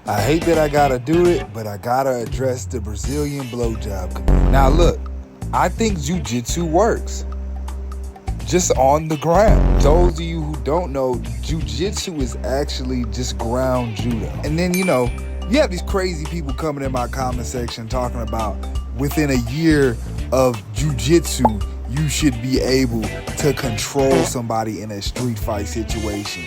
I hate that I gotta do it, but I gotta address the Brazilian blowjob community. Now look, I think jiu-jitsu works. Just on the ground. Those of you who don't know, jiu-jitsu is actually just ground judo. And then, you have these crazy people coming in my comment section talking about within a year of jiu-jitsu, you should be able to control somebody in a street fight situation.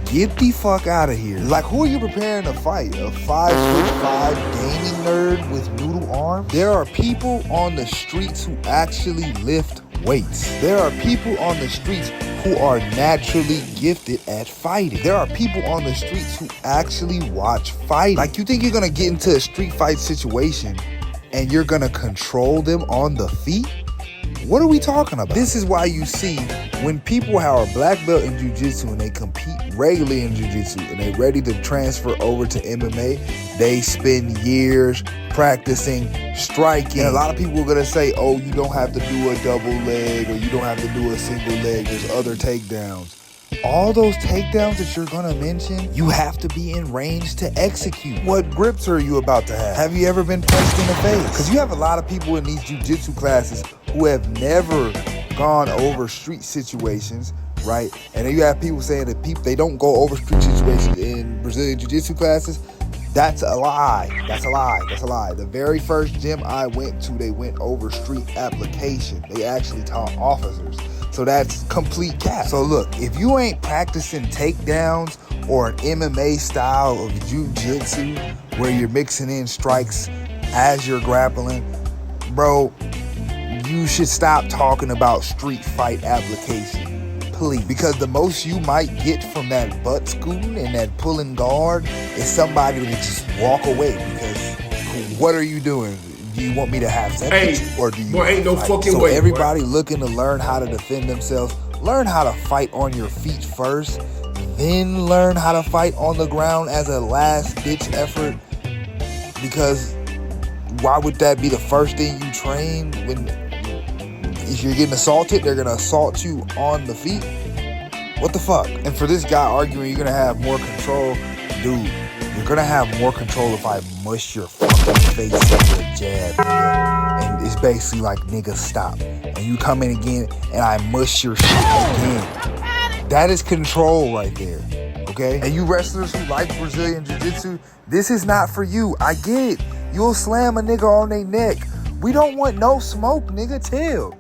Get the fuck out of here. Like, who are you preparing to fight? A 5'5" gaming nerd with noodle arms? There are people on the streets who actually lift weights. There are people on the streets who are naturally gifted at fighting. There are people on the streets who actually watch fighting. Like, you think you're gonna get into a street fight situation and you're gonna control them on the feet? What are we talking about? This is why you see when people are black belt in jiu-jitsu and they compete regularly in jiu-jitsu and they're ready to transfer over to MMA, they spend years practicing striking. And a lot of people are gonna say, oh, you don't have to do a double leg or you don't have to do a single leg. There's other takedowns. All those takedowns that you're gonna mention, you have to be in range to execute. What grips are you about to have? Have you ever been punched in the face? Because you have a lot of people in these jiu-jitsu classes who have never gone over street situations, right? And then you have people saying that they don't go over street situations in Brazilian jiu-jitsu classes. That's a lie. That's a lie. That's a lie. The very first gym I went to, they went over street application. They actually taught officers. So that's complete cap. So look, if you ain't practicing takedowns or an MMA style of jiu-jitsu where you're mixing in strikes as you're grappling, bro, you should stop talking about street fight application, please. Because the most you might get from that butt scooting and that pulling guard is somebody to just walk away. Because what are you doing? Do you want me to have sex with you, or do you? Boy, ain't no fucking so way. Everybody looking to learn how to defend themselves, learn how to fight on your feet first, then learn how to fight on the ground as a last-ditch effort. Because why would that be the first thing you train? When if you're getting assaulted, they're gonna assault you on the feet. What the fuck? And for this guy arguing you're gonna have more control, dude, you're gonna have more control if I mush your fucking face with a jab, nigga. And it's basically like, nigga, stop. And you come in again and I mush your shit again. That is control right there, okay? And you wrestlers who like Brazilian Jiu-Jitsu, this is not for you. I get it. You'll slam a nigga on their neck. We don't want no smoke, nigga. Chill.